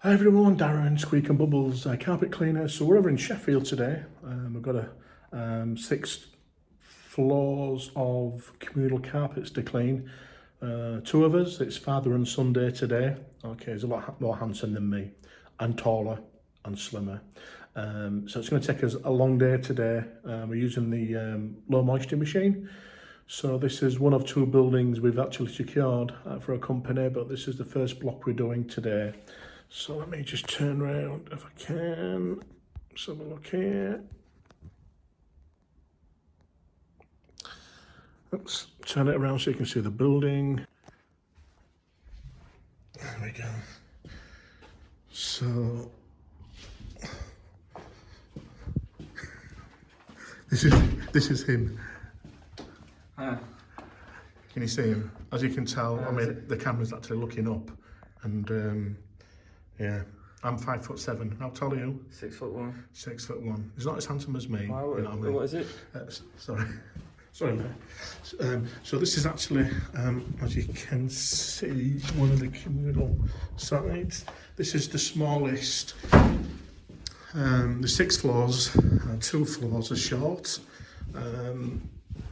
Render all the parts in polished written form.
Hi everyone, Darren, Squeak and Bubbles, carpet cleaner. So we're over in Sheffield today. We've got 6 floors of communal carpets to clean. 2 of us, it's father and son day today. Okay, he's a lot more handsome than me, and taller and slimmer. So it's going to take us a long day today. We're using the low moisture machine. So this is one of 2 buildings we've actually secured for a company, but this is the first block we're doing today. So let me just turn around if I can. Let's have a look here. Let's turn it around so you can see the building. There we go. So this is him. Can you see him? As you can tell, I mean the camera's actually looking up, and yeah, I'm 5'7". How tall are you? 6'1". 6'1". He's not as handsome as me. Wow, you know what I mean? what is it? Sorry, mate. So this is actually, as you can see, one of the communal sides. This is the smallest. The 6 floors, 2 floors are short.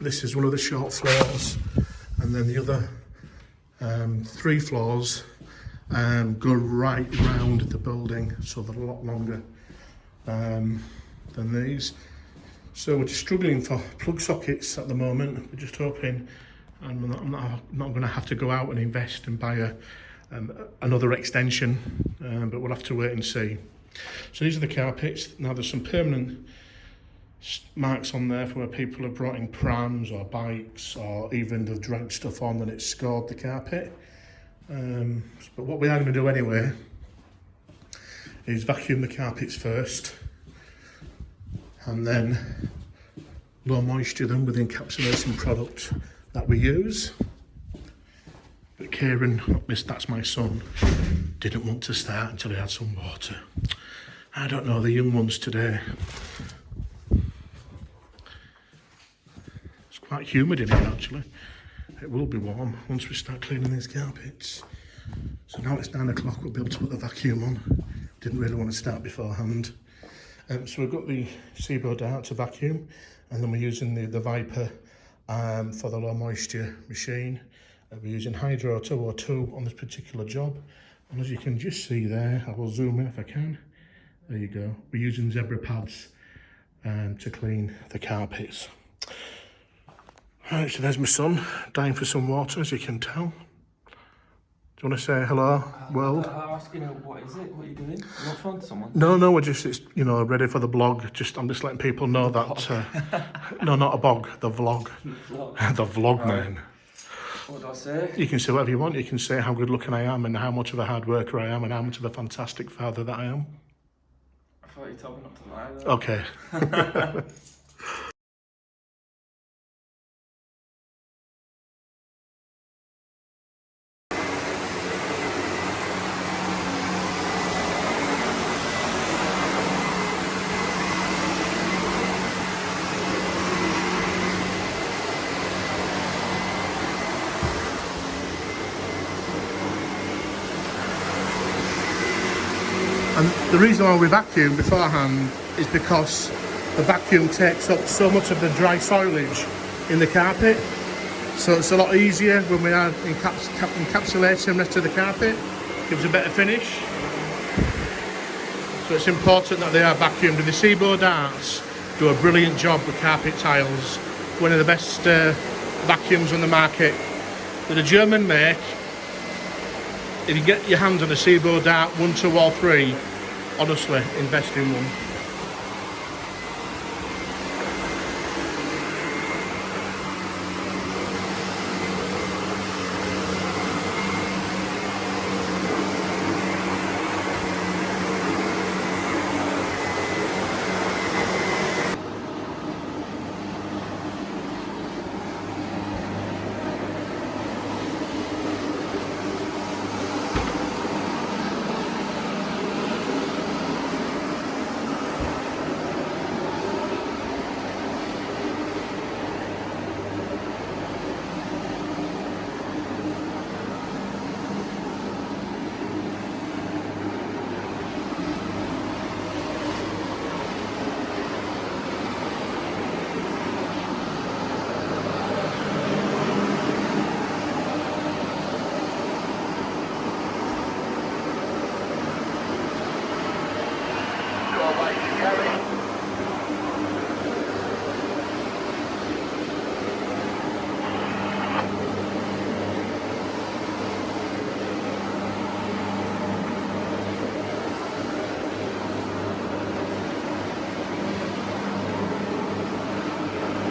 This is one of the short floors, and then the other 3 floors go right round the building, so they're a lot longer than these. So we're just struggling for plug sockets at the moment. We're just hoping, and I'm not going to have to go out and invest and buy another extension, but we'll have to wait and see. So these are the carpets. Now there's some permanent marks on there for where people have brought in prams or bikes, or even they've dragged stuff on and it's scored the carpet. But what we are going to do anyway is vacuum the carpets first, and then low moisture them with the encapsulation product that we use. But Kieran, that's my son, didn't want to start until he had some water. I don't know, the young ones today. It's quite humid in here actually. It will be warm once we start cleaning these carpets. So now it's 9 o'clock, we'll be able to put the vacuum on. Didn't really want to start beforehand. So we've got the Seaboard Dart to vacuum, and then we're using the Viper for the low moisture machine. We're using Hydro 202 on this particular job. And as you can just see there, I will zoom in if I can. There you go. We're using zebra pads to clean the carpets. Right, so there's my son, dying for some water, as you can tell. Do you want to say hello, world? I'm asking her, what is it? What are you doing? You want phone to someone? No, we're just, it's, ready for the blog. I'm just letting people know that, no, not a bog, the vlog. The vlog, right. Man. What do I say? You can say whatever you want. You can say how good looking I am and how much of a hard worker I am and how much of a fantastic father that I am. I thought you told me not to lie though. Okay. And the reason why we vacuum beforehand is because the vacuum takes up so much of the dry soilage in the carpet. So it's a lot easier when we are encapsulating the rest of the carpet. Gives a better finish. So it's important that they are vacuumed. The Seaboard Darts do a brilliant job with carpet tiles. One of the best vacuums on the market. They're a German make. If you get your hands on a Seaboard Dart 1, 2 or 3, honestly, invest in one.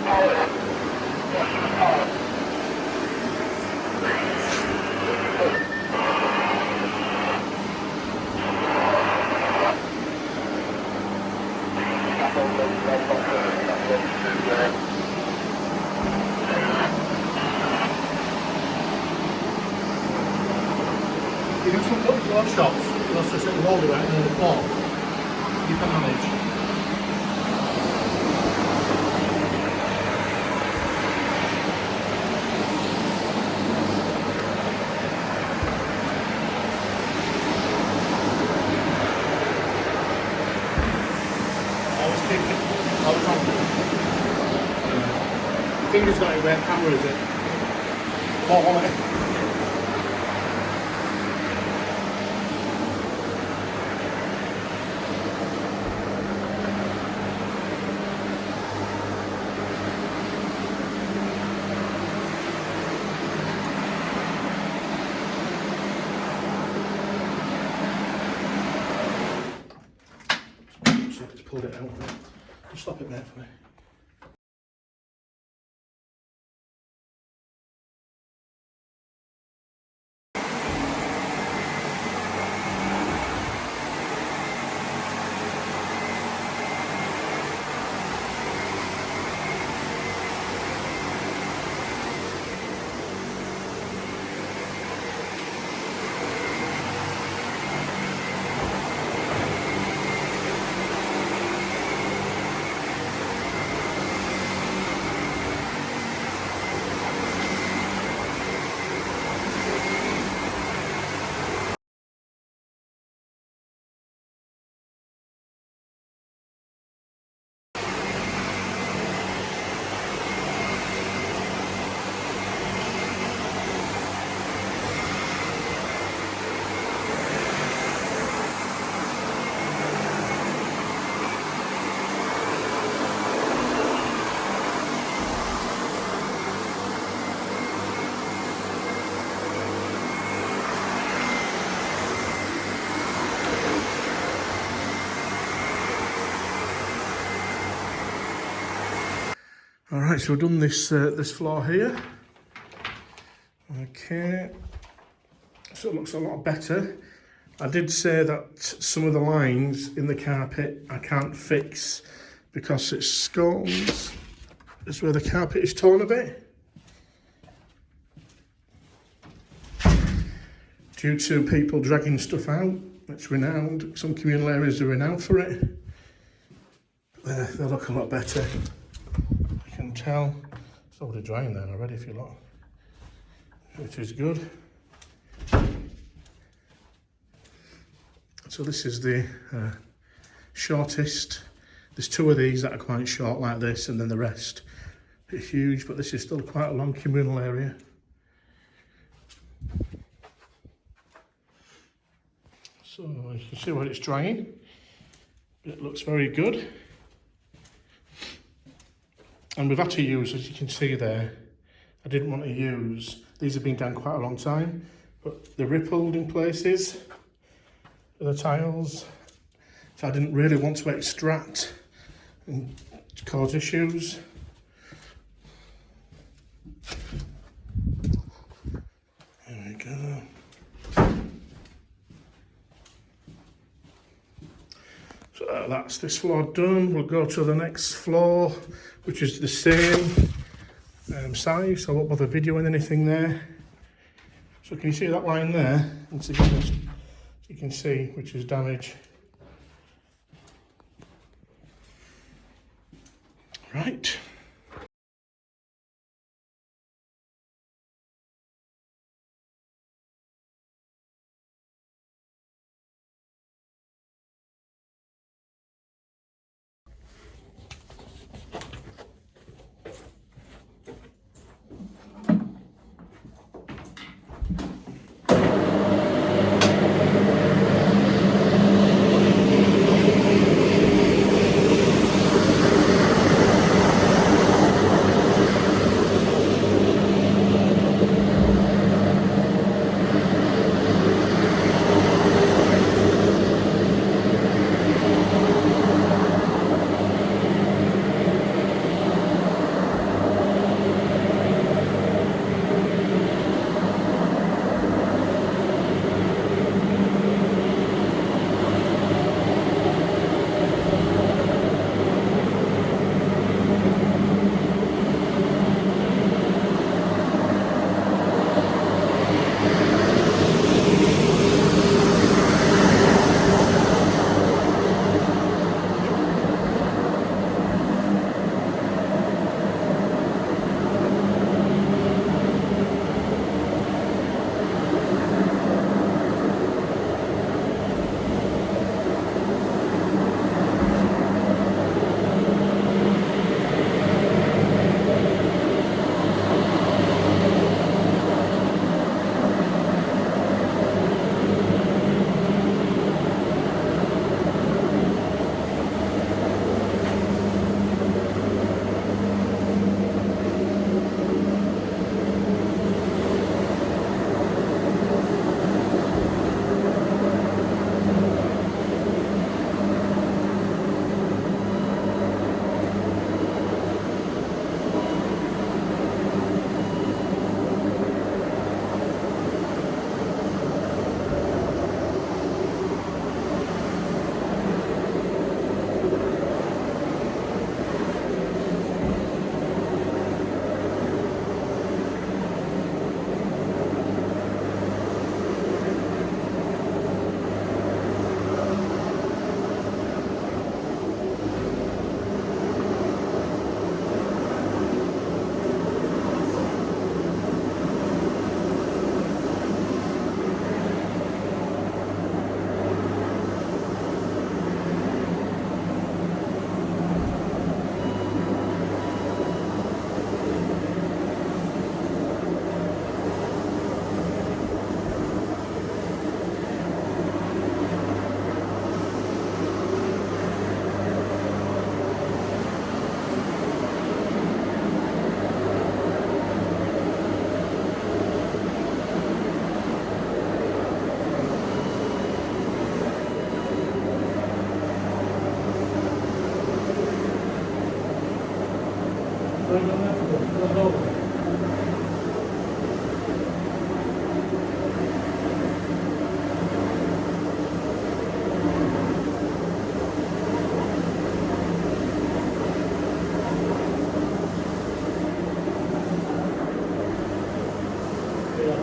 You can some put your shots, just to sit and roll it right in the floor. You can manage. Always keep it, always on. Finger's got it where camera is it? What on it? It's pulled it out. Just stop it there for me. Alright, so we've done this this floor here. Okay, so it looks a lot better. I did say that some of the lines in the carpet I can't fix because it's scones. It's where the carpet is torn a bit. Due to people dragging stuff out, it's renowned. Some communal areas are renowned for it. They look a lot better. You can tell. It's already drying there already if you look. Which is good. So this is the shortest. There's two of these that are quite short like this, and then the rest are huge, but this is still quite a long communal area. So you can see where it's drying. It looks very good. And we've had to use, as you can see there, I didn't want to use, these have been down quite a long time, but they're rippled in places, the tiles, so I didn't really want to extract and cause issues. There we go. So that's this floor done. We'll go to the next floor, which is the same size, so I won't bother videoing anything there. So can you see that line there? Once again, as you can see, which is damage. Right.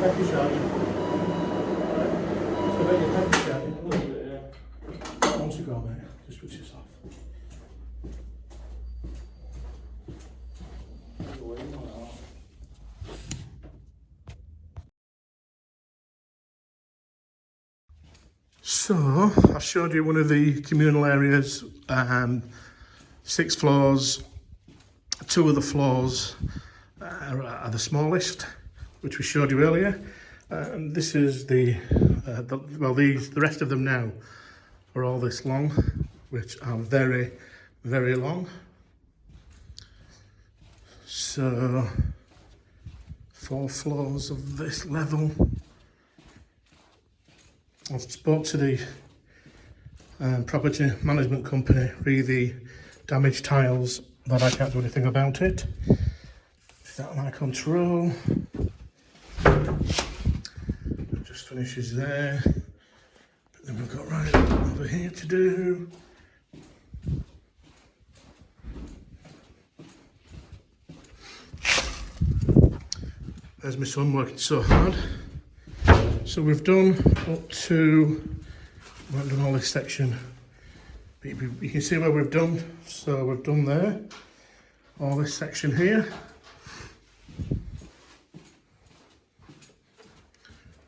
Pepper shot. So about your pepper shot. A little bit, yeah. Once you go, mate, just switch this off. So, I showed you one of the communal areas, 6 floors, 2 of the floors are the smallest, which we showed you earlier. And this is the rest of them now are all this long, which are very, very long. So, 4 floors of this level. I've spoke to the property management company, read the damaged tiles, but I can't do anything about it. Is that my control? Just finishes there. But then we've got right over here to do. There's my son working so hard. So we've done up to, we haven't done all this section, but you can see where we've done. So we've done there, all this section here.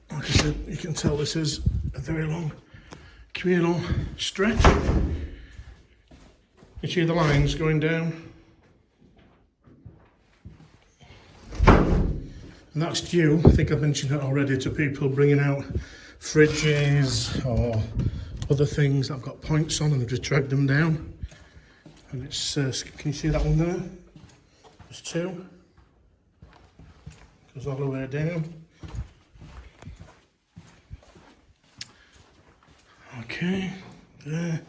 Like I said, you can tell this is a very long communal stretch. You see the lines going down. And that's due, I think I've mentioned that already, to people bringing out fridges or other things that have got points on and they've just dragged them down. And it's, can you see that one there? There's 2. Goes all the way down. Okay, there.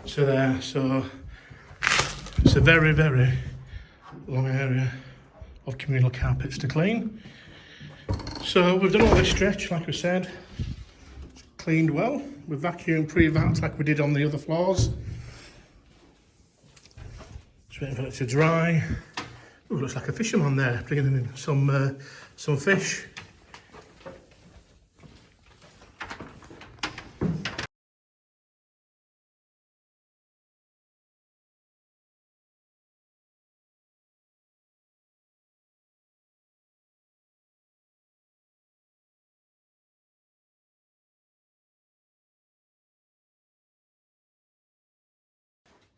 So there, so it's a very, very long area of communal carpets to clean. So we've done all this stretch, like I said, it's cleaned well. We've vacuumed pre-vaxed like we did on the other floors. Just waiting for it to dry. Ooh, looks like a fisherman there, bringing in some fish.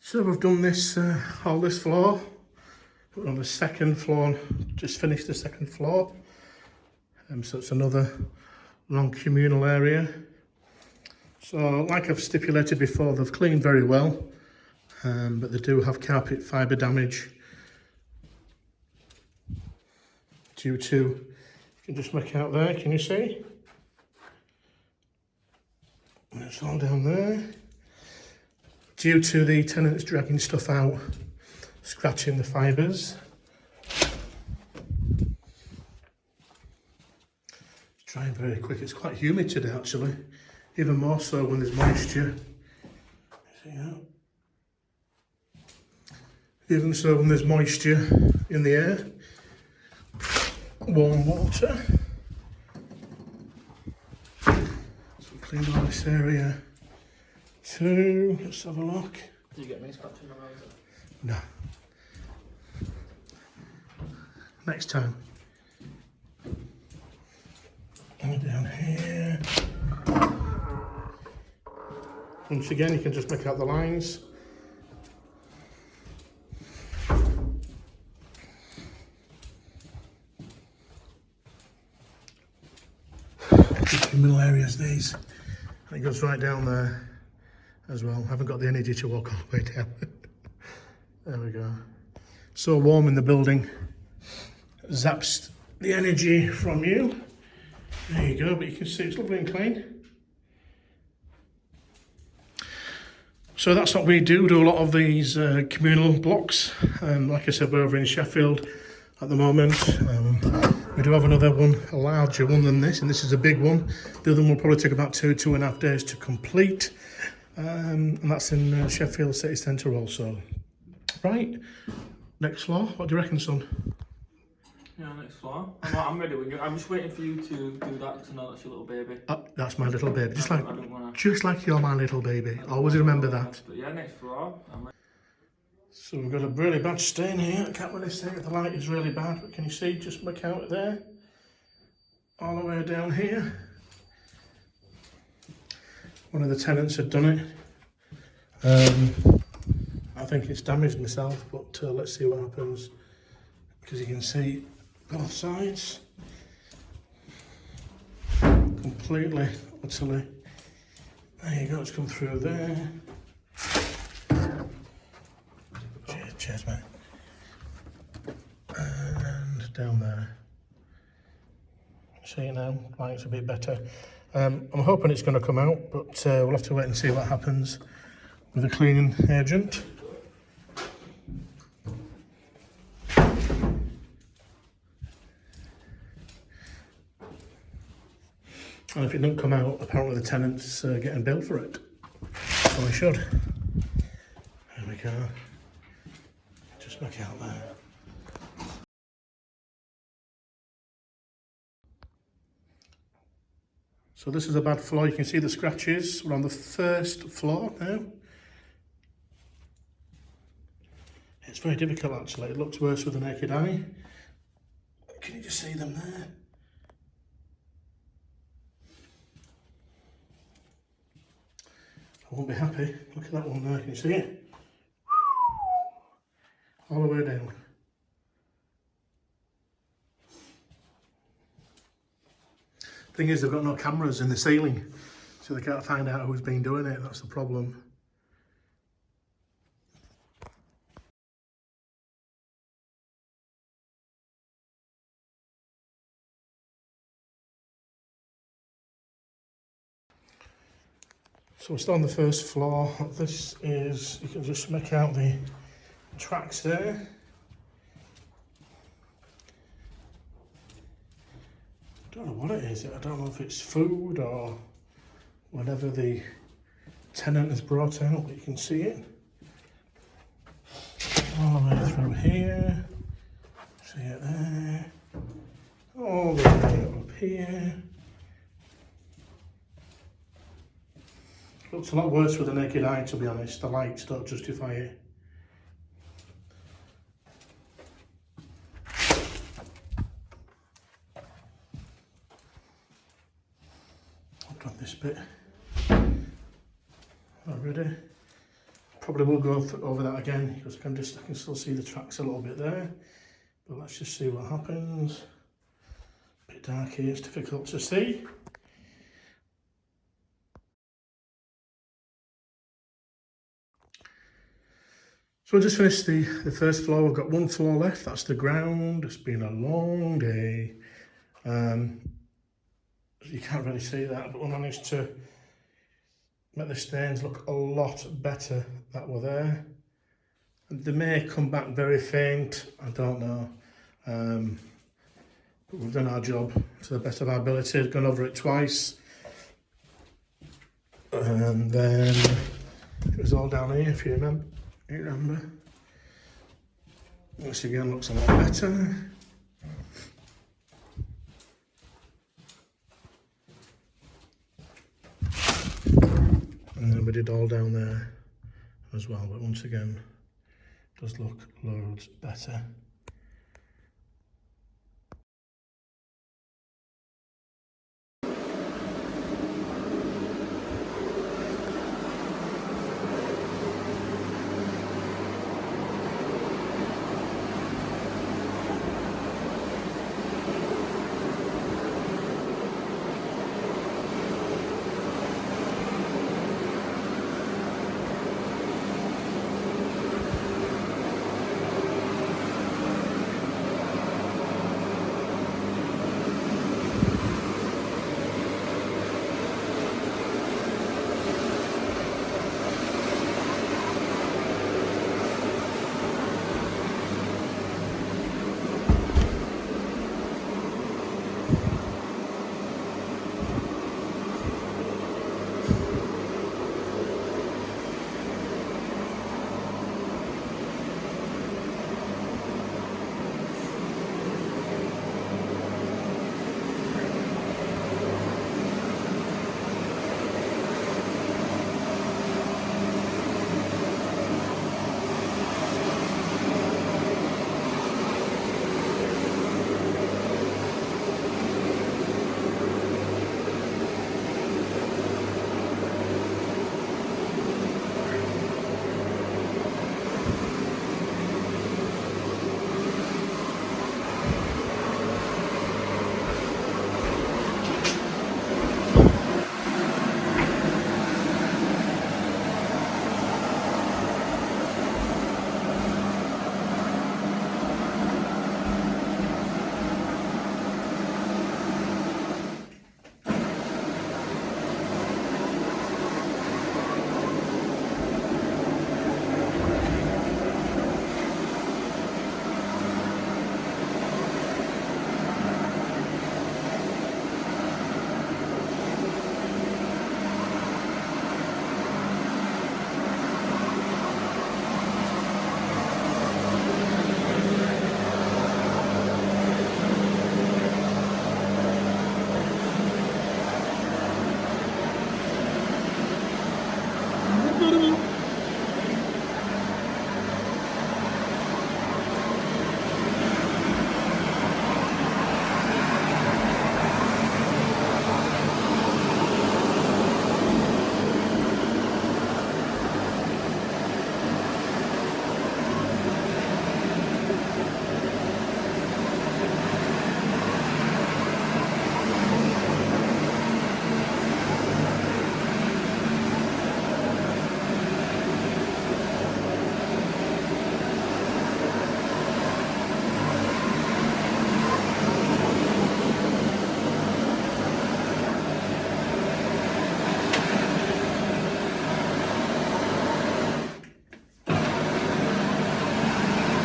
So we've done this, all this floor. We're on the second floor, just finished the second floor. So it's another long communal area. So like I've stipulated before, they've cleaned very well, but they do have carpet fibre damage due to, you can just make out there, can you see? And it's all down there. Due to the tenants dragging stuff out, scratching the fibres. Drying very quick. It's quite humid today actually, even more so when there's moisture. See that? Even so when there's moisture in the air. Warm water. So we cleaned all this area. 2, let's have a look. Do you get many scratching around it? No. Next time. And down here. Once again, you can just make out the lines. Communal areas, these. And it goes right down there as well. I haven't got the energy to walk all the way down. There we go. So warm in the building. Zaps the energy from you. There you go, but you can see it's lovely and clean. So that's what we do a lot of these communal blocks. Like I said, we're over in Sheffield at the moment. We do have another one, a larger one than this, and this is a big one. The other one will probably take about 2.5 days to complete. And that's in Sheffield city centre also. Right, next floor, what do you reckon, son? Yeah, next floor. I'm ready with you. I'm just waiting for you to do that because I know that's your little baby. That's my little baby, I don't wanna... just like you're my little baby. Always remember that. But yeah, next floor. So we've got a really bad stain here. I can't really see it. The light is really bad, but can you see just my counter there? All the way down here. One of the tenants had done it. I think it's damaged myself, but let's see what happens. Because you can see both sides. Completely, utterly. There you go, it's come through there. Cheers, mate. And down there. See it now, light's a bit better. I'm hoping it's going to come out, but we'll have to wait and see what happens with the cleaning agent. And if it doesn't come out, apparently the tenant's getting billed for it. So we should. There we go. Just make it out there. So this is a bad floor. You can see the scratches. We're on the first floor now. It's very difficult actually. It looks worse with the naked eye. Can you just see them there? I won't be happy. Look at that one there, can you see it? All the way down. Thing is, they've got no cameras in the ceiling, so they can't find out who's been doing it. That's the problem. So we're still on the first floor. This is, you can just make out the tracks there. I don't know what it is. I don't know if it's food or whatever the tenant has brought out, but you can see it. All the way through here. See it there. All the way up here. Looks a lot worse with the naked eye, to be honest. The lights don't justify it. I've done this bit already. Probably will go over that again because I can still see the tracks a little bit there. But let's just see what happens. A bit dark here, it's difficult to see. So we just finished the first floor. We've got one floor left, that's the ground. It's been a long day. You can't really see that, but we managed to make the stains look a lot better that were there. They may come back very faint, I don't know. But we've done our job to the best of our ability, gone over it twice. And then it was all down here, if you remember. This again looks a lot better. And then we did all down there as well, but once again, it does look loads better.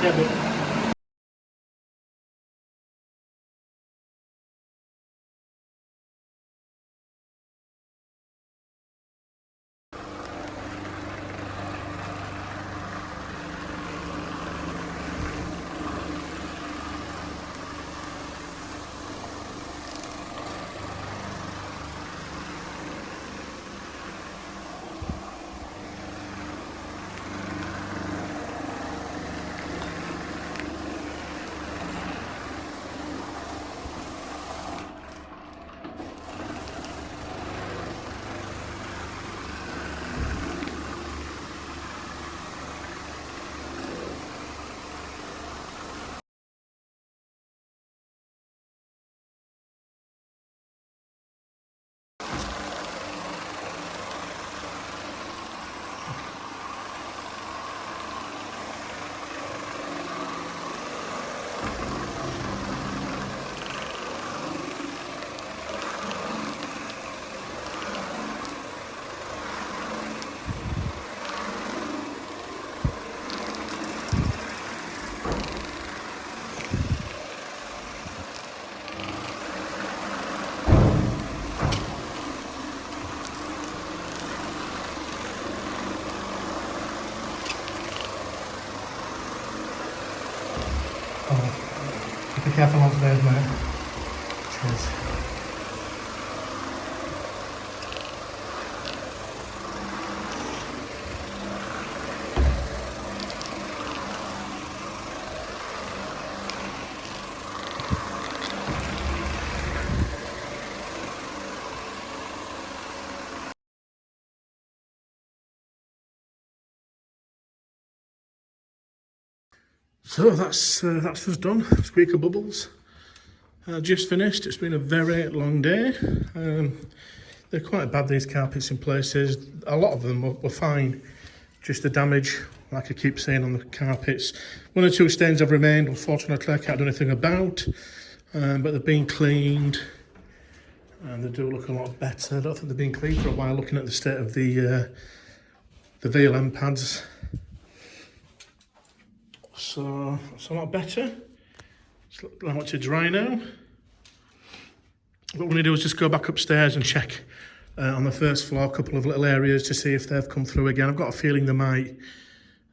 Yeah, but be careful on stairs, mate. Cheers. So that's us done. Squeak and Bubbles. Just finished. It's been a very long day. They're quite bad, these carpets, in places. A lot of them were fine. Just the damage, like I keep saying, on the carpets. 1 or 2 stains have remained, unfortunately I can't do anything about. But they've been cleaned and they do look a lot better. I don't think they've been cleaned for a while, looking at the state of the VLM pads. So it's a lot better. Just allow it to dry now. What we're going to do is just go back upstairs and check on the first floor a couple of little areas to see if they've come through again. I've got a feeling they might,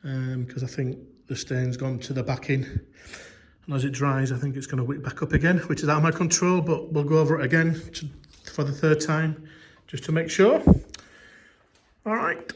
because I think the stain's gone to the backing. And as it dries, I think it's going to wick back up again, which is out of my control, but we'll go over it again for the 3rd time, just to make sure. All right.